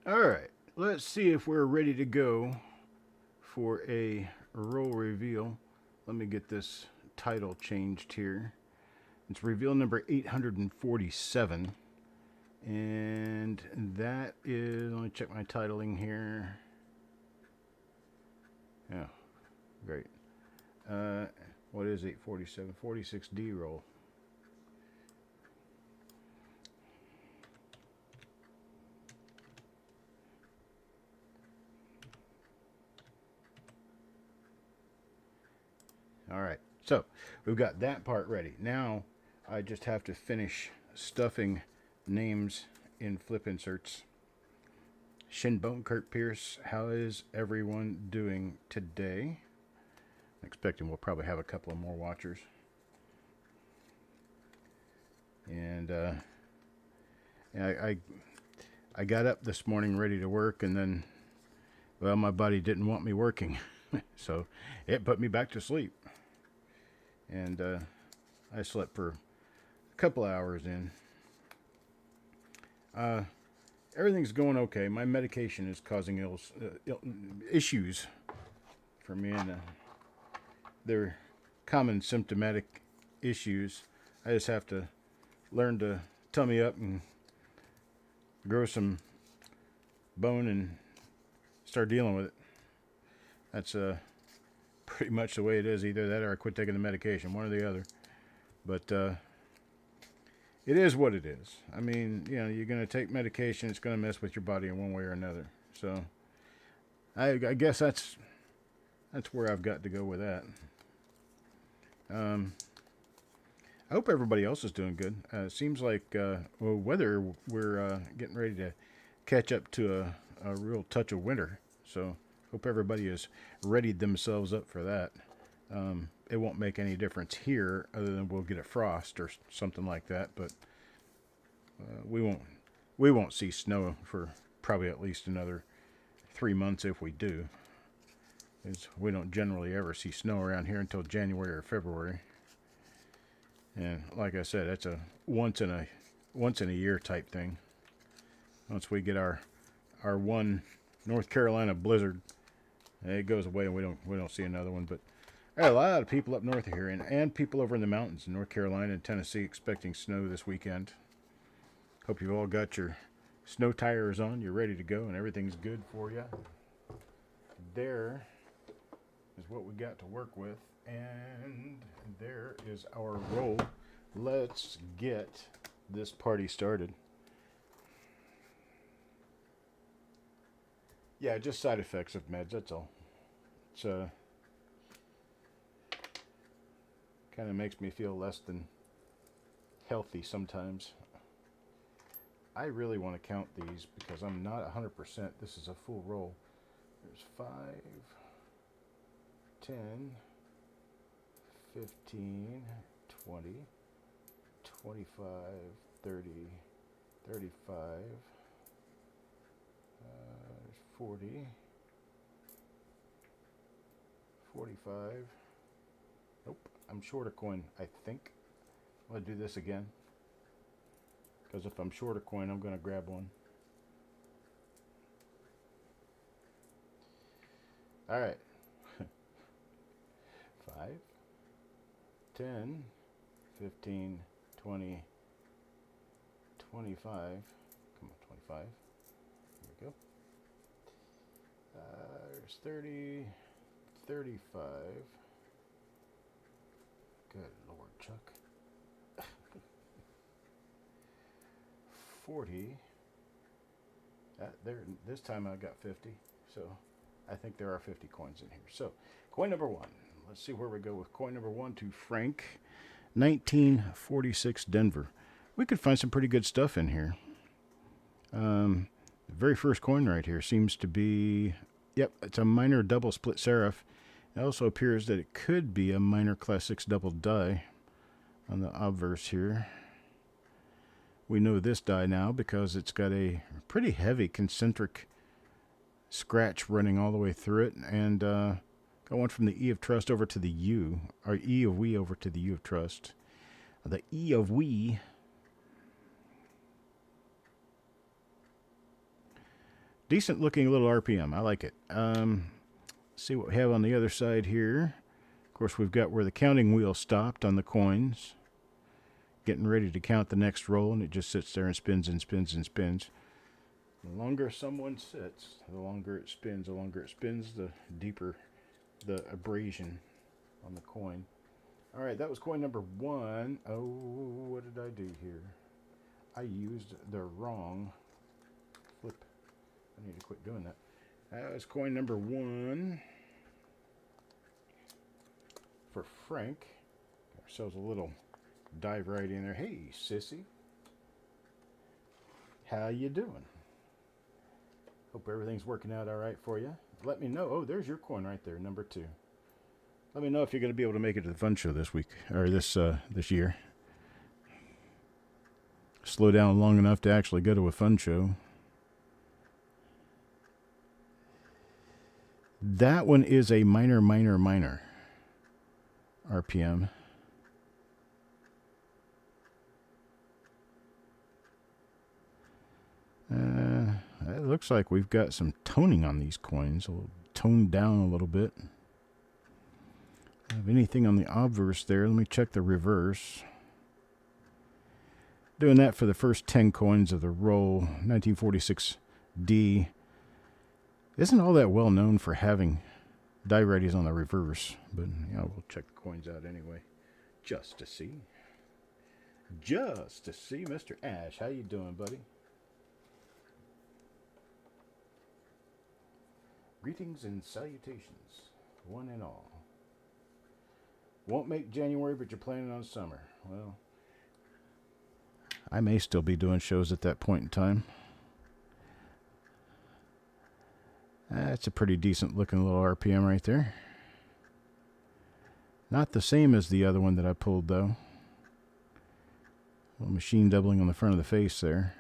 All right, let's see if we're ready to go for a roll reveal. Let me get this title changed here. It's reveal number 847. And that is, let me check my titling here. Yeah, great. What is 847? 46D roll. All right, so we've got that part ready. Now I just have to finish stuffing names in flip inserts. Shinbone Kurt Pierce, how is everyone doing today? I'm expecting we'll probably have a couple of more watchers. And I got up this morning ready to work, and then, well, my body didn't want me working. So it put me back to sleep. And I slept for a couple hours in. Everything's going okay. My medication is causing issues for me, and they're common symptomatic issues. I just have to learn to tummy up and grow some bone and start dealing with it. That's pretty much the way it is. Either that or I quit taking the medication, one or the other. But it is what it is. I mean, you know, you're going to take medication, it's going to mess with your body in one way or another. So I guess that's where I've got to go with that. I hope everybody else is doing good. It seems like, well, weather, we're getting ready to catch up to a real touch of winter. So hope everybody has readied themselves up for that. It won't make any difference here other than we'll get a frost or something like that. But we won't see snow for probably at least another 3 months if we do. We don't generally ever see snow around here until January or February. And like I said, that's a once in a year type thing. Once we get our one North Carolina blizzard, it goes away and we don't see another one. But a lot of people up north here and people over in the mountains in North Carolina and Tennessee expecting snow this weekend. Hope you've all got your snow tires on, you're ready to go, and everything's good for you. There is what we got to work with, and there is our roll. Let's get this party started. Yeah, just side effects of meds, that's all. It's kind of makes me feel less than healthy sometimes. I really want to count these because I'm not 100%. This is a full roll. There's 5, 10, 15, 20, 25, 30, 35, 40, 45. Nope, I'm short a coin, I think. I'm going to do this again. Because if I'm short a coin, I'm going to grab one. All right. 5, 10, 15, 20, 25. Come on, 25. Here we go. There's 30, 35. Good Lord, Chuck. 40. There. This time I got 50. So I think there are 50 coins in here. So coin number 1. Let's see where we go with coin number 1 to Frank. 1946 Denver. We could find some pretty good stuff in here. The very first coin right here seems to be, yep, it's a minor double split serif. It also appears that it could be a minor class 6 double die on the obverse here. We know this die now because it's got a pretty heavy concentric scratch running all the way through it, and going from the E of trust over to the U, or E of we over to the U of trust. The E of we Decent looking little RPM. I like it. See what we have on the other side here. Of course, we've got where the counting wheel stopped on the coins. Getting ready to count the next roll, and it just sits there and spins and spins and spins. The longer someone sits, the longer it spins. The longer it spins, the deeper the abrasion on the coin. All right, that was coin number 1. Oh, what did I do here? I used the wrong flip. I need to quit doing that. That was coin number 1 for Frank. Got ourselves a little dive right in there. Hey, sissy. How you doing? Hope everything's working out all right for you. Let me know. Oh, there's your coin right there, number 2. Let me know if you're going to be able to make it to the fun show this week or this year. Slow down long enough to actually go to a fun show. That one is a minor RPM. It looks like we've got some toning on these coins. A little toned down a little bit. Have anything on the obverse there? Let me check the reverse. Doing that for the first 10 coins of the roll. 1946D. Isn't all that well known for having die righties on the reverse. But yeah, we'll check the coins out anyway. Just to see. Just to see. Mr. Ash, how you doing, buddy? Greetings and salutations, one and all. Won't make January, but you're planning on summer. Well, I may still be doing shows at that point in time. That's a pretty decent looking little RPM right there. Not the same as the other one that I pulled, though. A little machine doubling on the front of the face there.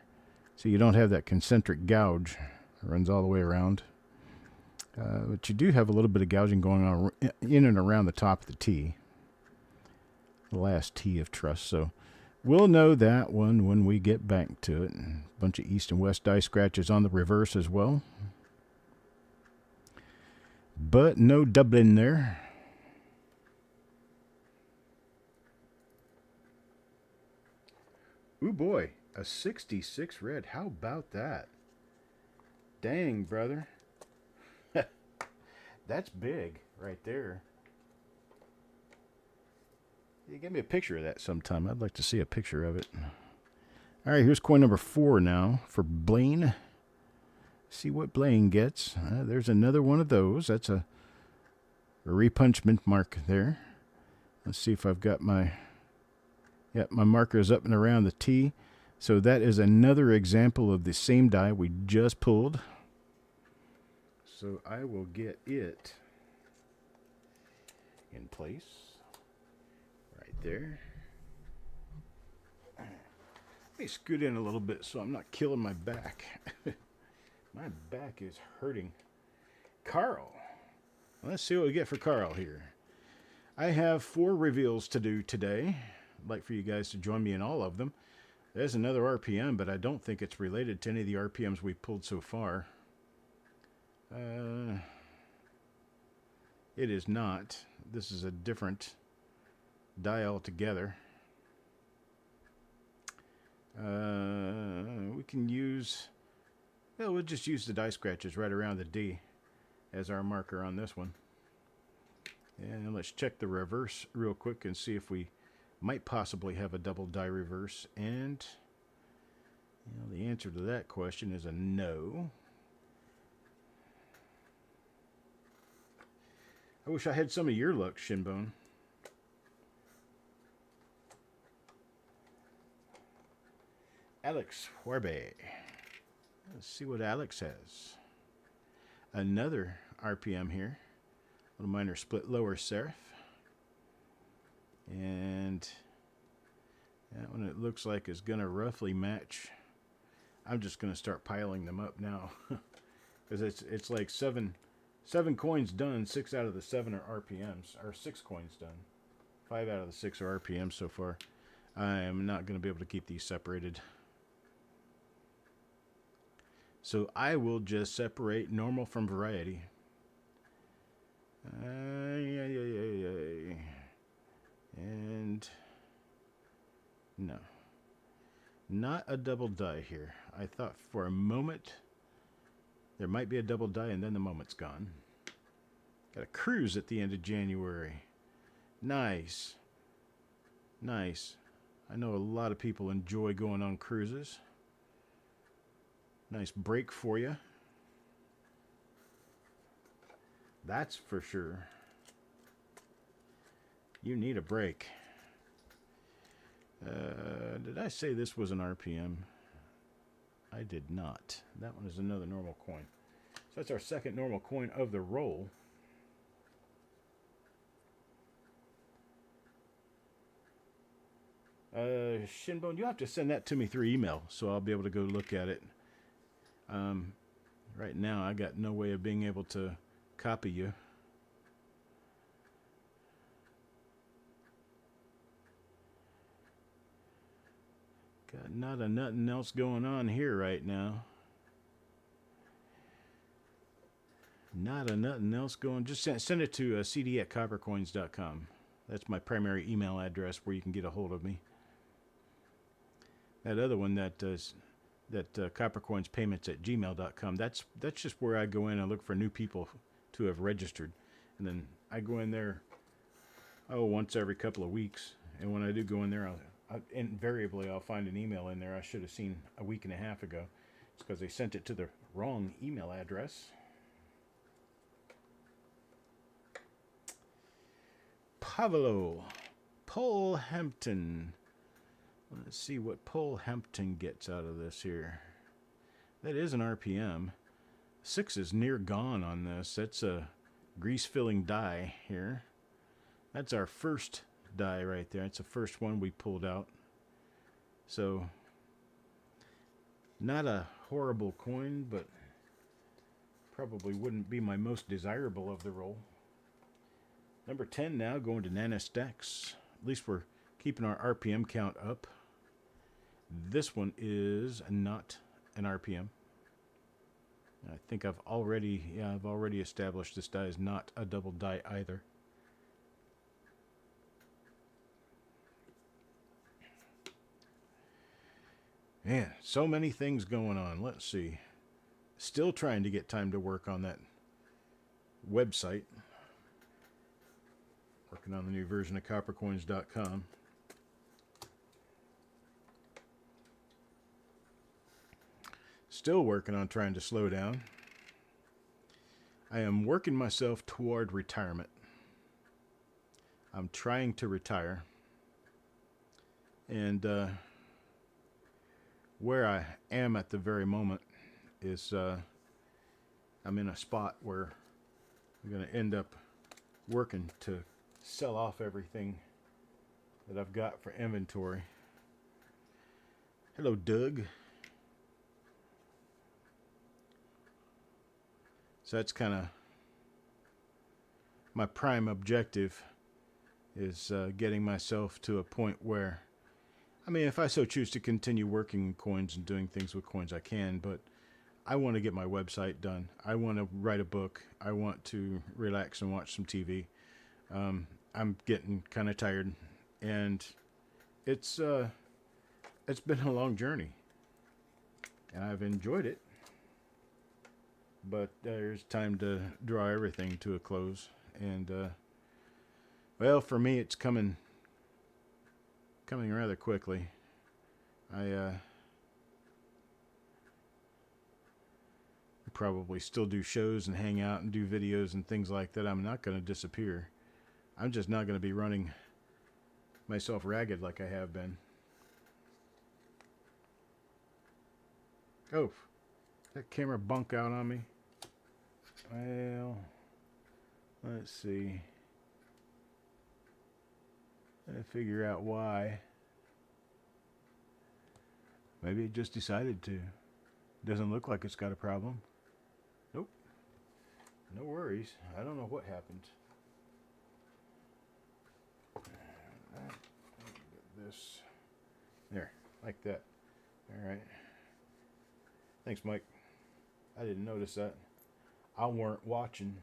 So you don't have that concentric gouge. It runs all the way around. But you do have a little bit of gouging going on in and around the top of the T. The last T of truss. So we'll know that one when we get back to it. A bunch of east and west die scratches on the reverse as well. But no doubling there. Ooh boy, a 66 red. How about that? Dang, brother. That's big right there. You give me a picture of that sometime. I'd like to see a picture of it. All right, here's coin number 4 now for Blaine. See what Blaine gets. There's another one of those. That's a repunchment mark there. Let's see if I've got my... Yep, my marker is up and around the T. So that is another example of the same die we just pulled. So I will get it in place right there. Let me scoot in a little bit so I'm not killing my back. My back is hurting. Carl. Let's see what we get for Carl here. I have 4 reveals to do today. I'd like for you guys to join me in all of them. There's another RPM, but I don't think it's related to any of the RPMs we've pulled so far. It is not. This is a different die altogether. We can use... Well, we'll just use the die scratches right around the D as our marker on this one. And let's check the reverse real quick and see if we might possibly have a double die reverse. And the answer to that question is a no. I wish I had some of your luck, Shinbone. Alex Warbe. Let's see what Alex has. Another RPM here. Little minor split lower serif. And that one it looks like is going to roughly match. I'm just going to start piling them up now. Because it's like seven coins done. 6 out of the 7 are RPMs. Or 6 coins done. 5 out of the 6 are RPMs so far. I am not going to be able to keep these separated. So I will just separate normal from variety. And no, not a double die here. I thought for a moment there might be a double die, and then the moment's gone. Got a cruise at the end of January. Nice. Nice. I know a lot of people enjoy going on cruises. Nice break for you. That's for sure. You need a break. Did I say this was an RPM? I did not. That one is another normal coin. So that's our second normal coin of the roll. Shinbone, you have to send that to me through email so I'll be able to go look at it. Right now I got no way of being able to copy you. Got not a nothing else going on here right now. Not a nothing else going. Just send it to cd@coppercoins.com. That's my primary email address where you can get a hold of me. That other one that coppercoinspayments@gmail.com. That's just where I go in and look for new people to have registered, and then I go in there once every couple of weeks. And when I do go in there, invariably I'll find an email in there I should have seen a week and a half ago. It's because they sent it to the wrong email address. Pavlo Polhampton. Let's see what Polhampton gets out of this here. That is an RPM. 6 is near gone on this. That's a grease-filling die here. That's our first die right there. That's the first one we pulled out. So, not a horrible coin, but probably wouldn't be my most desirable of the roll. Number 10 now, going to Nana Stacks. At least we're keeping our RPM count up. This one is not an RPM. I think I've already established this die is not a double die either. Man, so many things going on. Let's see. Still trying to get time to work on that website. Working on the new version of coppercoins.com. Still working on trying to slow down. I am working myself toward retirement. I'm trying to retire. And where I am at the very moment is I'm in a spot where I'm going to end up working to sell off everything that I've got for inventory. Hello, Doug. So that's kind of my prime objective, is getting myself to a point where, I mean, if I so choose to continue working in coins and doing things with coins, I can, but I want to get my website done. I want to write a book. I want to relax and watch some TV. I'm getting kind of tired, and it's been a long journey, and I've enjoyed it. But there's time to draw everything to a close, and well, for me, it's coming rather quickly. I probably still do shows and hang out and do videos and things like that. I'm not going to disappear. I'm just not going to be running myself ragged like I have been. Oh, that camera bunk out on me. Well, let's see. I figure out why. Maybe it just decided to. Doesn't look like it's got a problem. Nope. No worries. I don't know what happened. This. There. Like that. Alright. Thanks, Mike. I didn't notice that. I weren't watching.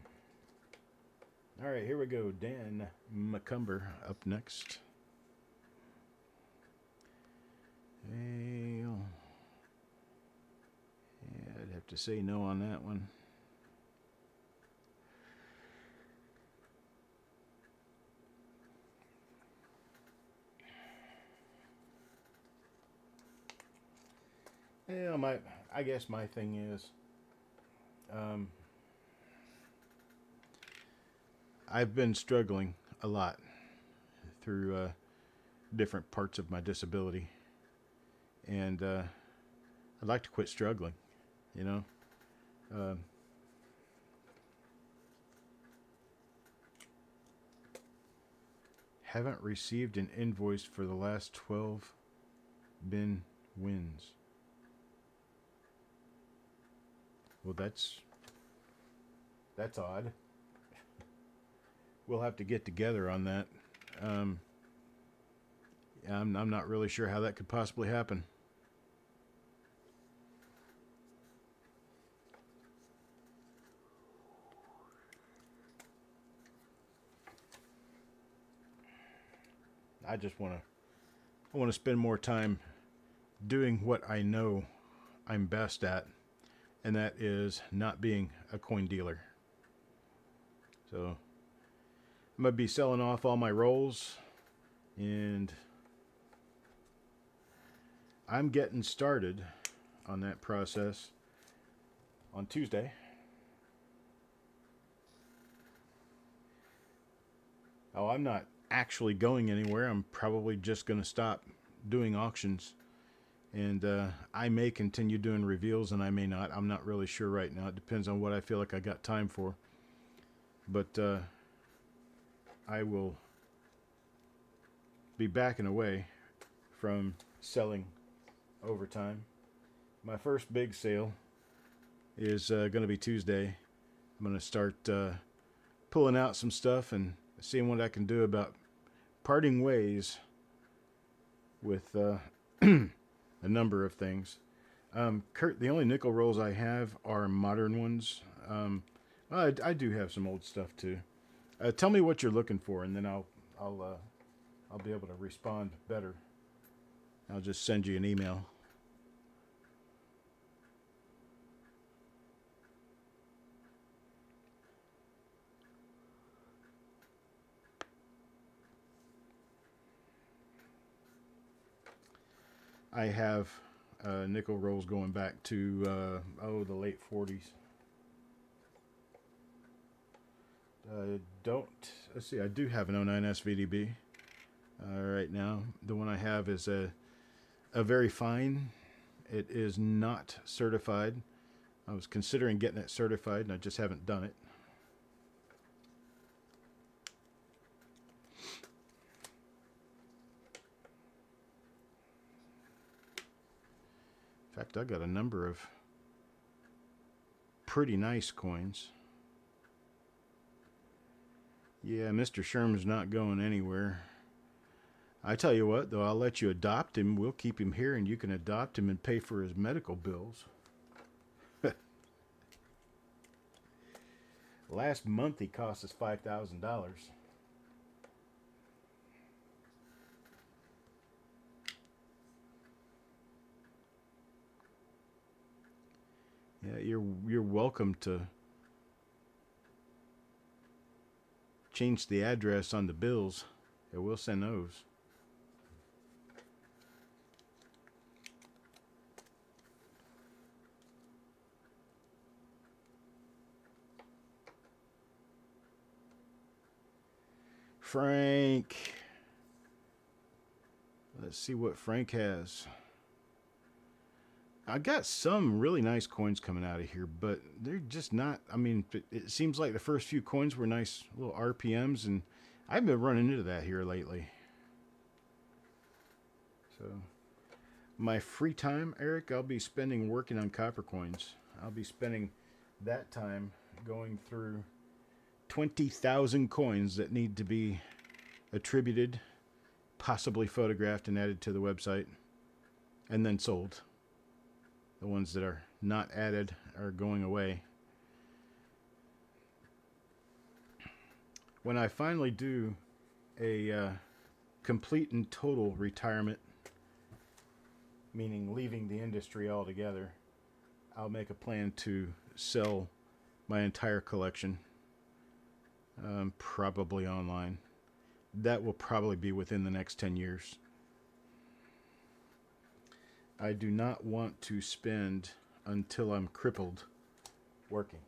All right, here we go. Dan McCumber up next. Well, yeah, I'd have to say no on that one. Yeah, I guess my thing is, I've been struggling a lot through different parts of my disability, and I'd like to quit struggling. You know, uh, haven't received an invoice for the last 12 bin wins. Well, that's odd. We'll have to get together on that. Um, I'm not really sure how that could possibly happen. I just want to spend more time doing what I know I'm best at, and that is not being a coin dealer. So I'm going to be selling off all my rolls, and I'm getting started on that process on Tuesday. Oh, I'm not actually going anywhere. I'm probably just going to stop doing auctions, and I may continue doing reveals and I may not. I'm not really sure right now. It depends on what I feel like I got time for. But I will be backing away from selling overtime. My first big sale is going to be Tuesday. I'm going to start pulling out some stuff and seeing what I can do about parting ways with a number of things. Kurt, the only nickel rolls I have are modern ones. I do have some old stuff too. Tell me what you're looking for, and then I'll be able to respond better. I'll just send you an email. I have nickel rolls going back to the late 40s. Let's see, I do have an 09 SVDB right now. The one I have is a very fine. It is not certified. I was considering getting it certified, and I just haven't done it. In fact, I got a number of pretty nice coins. Yeah, Mr. Sherman's not going anywhere. I tell you what, though, I'll let you adopt him. We'll keep him here, and you can adopt him and pay for his medical bills. Last month, he cost us $5,000. Yeah, you're welcome to change the address on the bills. Yeah, we'll send those. Frank. Let's see what Frank has. I got some really nice coins coming out of here, but they're just not. I mean, it seems like the first few coins were nice little RPMs, and I've been running into that here lately. So, my free time, Eric, I'll be spending working on copper coins. I'll be spending that time going through 20,000 coins that need to be attributed, possibly photographed and added to the website, and then sold. The ones that are not added are going away. When I finally do a complete and total retirement, meaning leaving the industry altogether, I'll make a plan to sell my entire collection, probably online. That will probably be within the next 10 years. I do not want to spend until I'm crippled working.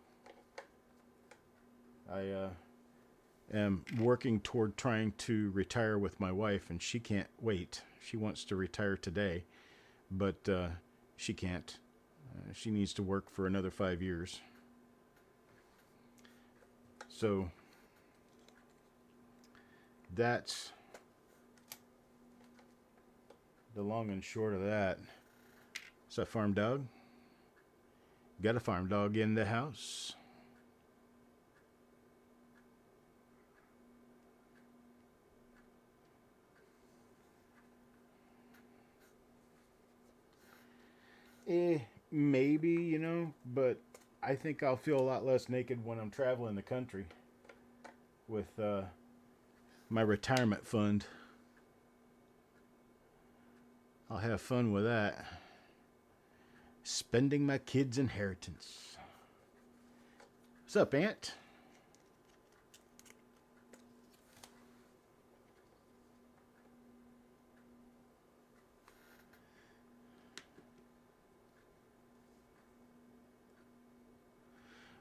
I am working toward trying to retire with my wife, and she can't wait. She wants to retire today, but she can't. She needs to work for another 5 years. So that's the long and short of that. Is that farm dog? Got a farm dog in the house. Maybe, you know, but I think I'll feel a lot less naked when I'm traveling the country with my retirement fund. I'll have fun with that. Spending my kids' inheritance. What's up, Aunt?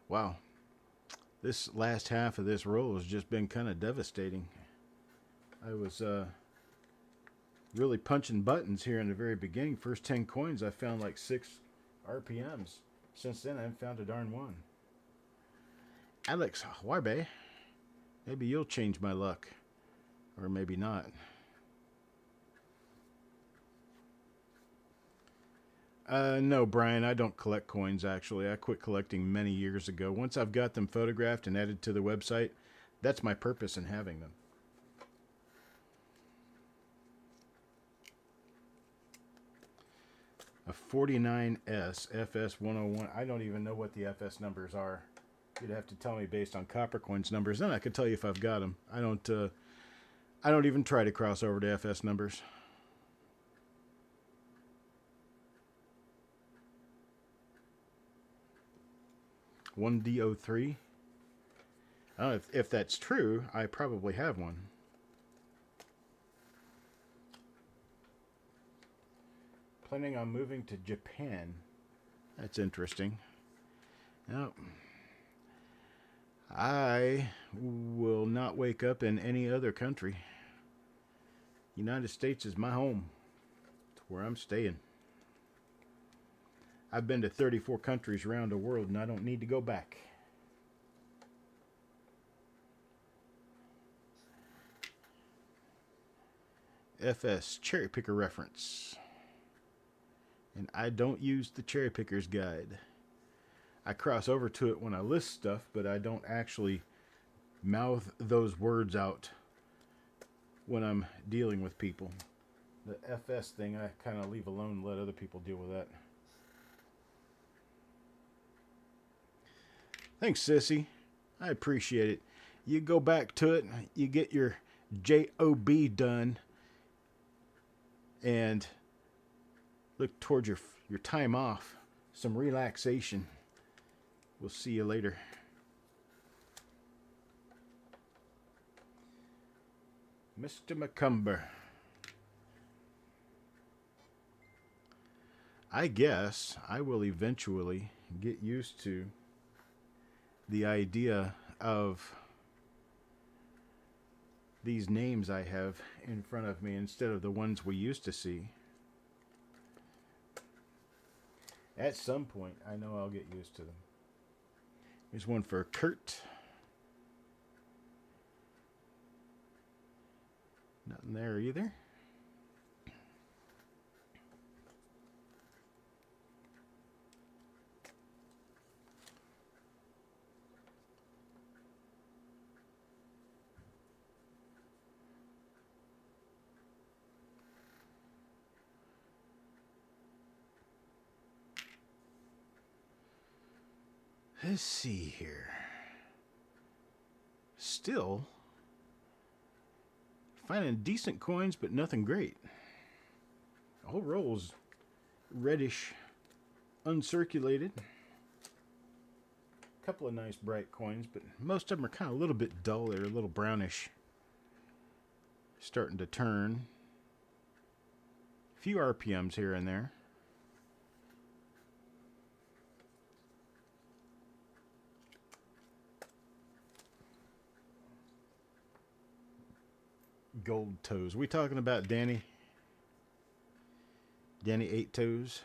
Wow. This last half of this roll has just been kind of devastating. I was really punching buttons here in the very beginning. First 10 coins, I found like 6 RPMs. Since then, I haven't found a darn one. Alex Warbe, maybe you'll change my luck. Or maybe not. No, Brian, I don't collect coins, actually. I quit collecting many years ago. Once I've got them photographed and added to the website, that's my purpose in having them. A 49S FS 101. I don't even know what the FS numbers are. You'd have to tell me based on copper coins numbers. Then I could tell you if I've got them. I don't even try to cross over to FS numbers. One DO3. I don't know if that's true. I probably have one. Planning on moving to Japan. That's interesting. Now, I will not wake up in any other country. United States is my home. It's where I'm staying. I've been to 34 countries around the world, and I don't need to go back. FS Cherry Picker reference. And I don't use the Cherry Picker's Guide. I cross over to it when I list stuff, but I don't actually mouth those words out when I'm dealing with people. The FS thing I kind of leave alone and let other people deal with that. Thanks, Sissy. I appreciate it. You go back to it, you get your JOB done, and look towards your time off, some relaxation. We'll see you later. Mr. McCumber. I guess I will eventually get used to the idea of these names I have in front of me instead of the ones we used to see. At some point, I know I'll get used to them. Here's one for Kurt. Nothing there either. Let's see here. Still finding decent coins, but nothing great. The whole roll's reddish, uncirculated. A couple of nice bright coins, but most of them are kind of a little bit dull. They're a little brownish. Starting to turn. A few RPMs here and there. Gold toes. We talking about Danny? Danny 8 toes.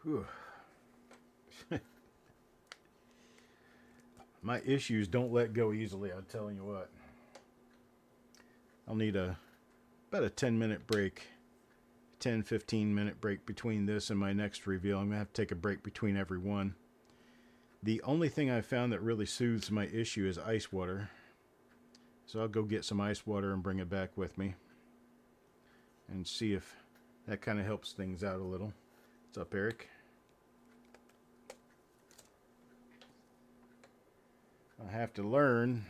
Whew. My issues don't let go easily, I'm telling you what. I'll need about a 10-minute break. 10-15 minute break between this and my next reveal. I'm going to have to take a break between every one. The only thing I've found that really soothes my issue is ice water. So I'll go get some ice water and bring it back with me. And see if that kind of helps things out a little. What's up, Eric? I have to learn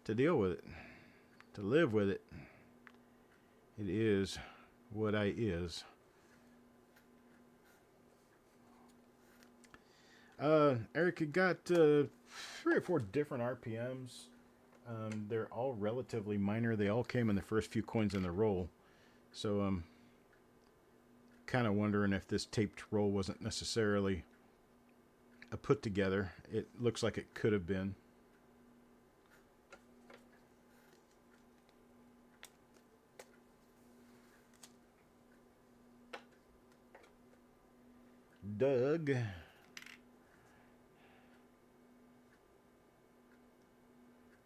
to deal with it. To live with it. It is what I is. Eric, you got 3 or 4 different RPMs. They're all relatively minor. They all came in the first few coins in the roll. So I'm kind of wondering if this taped roll wasn't necessarily a put together. It looks like it could have been. Doug.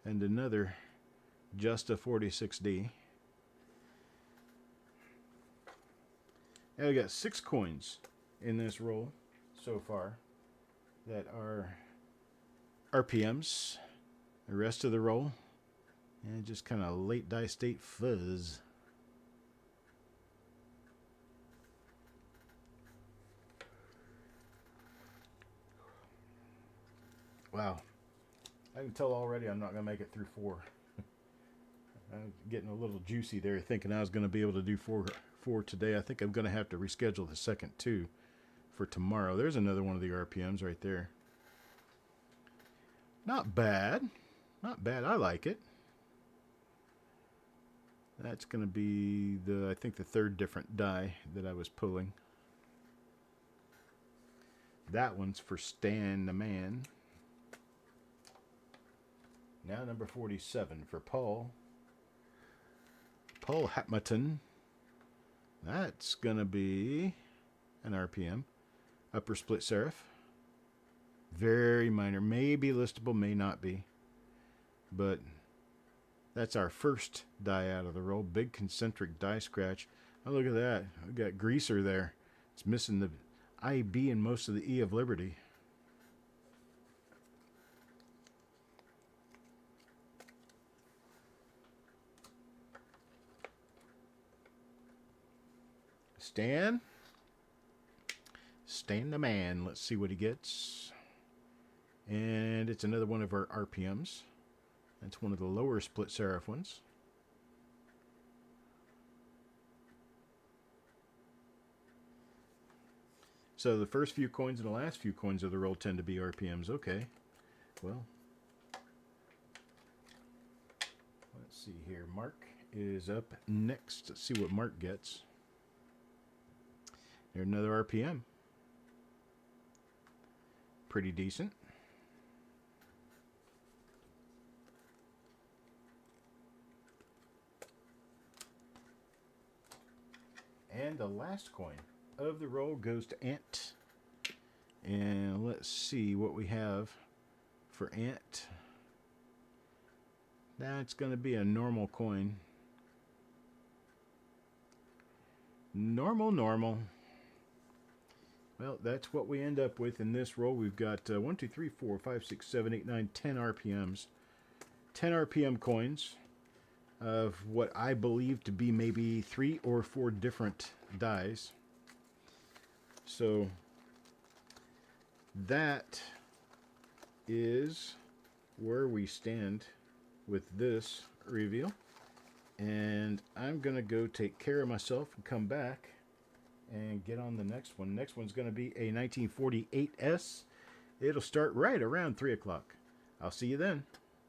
And another just a 46D. Now we got 6 coins in this roll so far that are RPMs. The rest of the roll, and just kind of late die state fuzz. Wow. I can tell already I'm not going to make it through 4. I'm getting a little juicy there, thinking I was going to be able to do four today. I think I'm going to have to reschedule the second 2 for tomorrow. There's another one of the RPMs right there. Not bad. Not bad. I like it. That's going to be I think the 3rd different die that I was pulling. That one's for Stan the Man. Now number 47 for Paul. Paul Hatmaton. That's going to be an RPM. Upper split serif. Very minor. May be listable, may not be. But that's our first die out of the roll. Big concentric die scratch. Oh, look at that. We got greaser there. It's missing the IB and most of the E of Liberty. Stan the Man. Let's see what he gets. And it's another one of our RPMs. That's one of the lower split serif ones. So the first few coins and the last few coins of the roll tend to be RPMs. Okay. Well, let's see here. Mark is up next. Let's see what Mark gets. There's another RPM. Pretty decent. And the last coin of the roll goes to Ant. And let's see what we have for Ant. That's going to be a normal coin. Normal. Well, that's what we end up with in this roll. We've got 1, 2, 3, 4, 5, 6, 7, 8, 9, 10 RPMs. 10 RPM coins. of what I believe to be maybe 3 or 4 different dies. So that is where we stand with this reveal. And I'm going to go take care of myself and come back and get on the next one. Next one's going to be a 1948S. It'll start right around 3 o'clock. I'll see you then.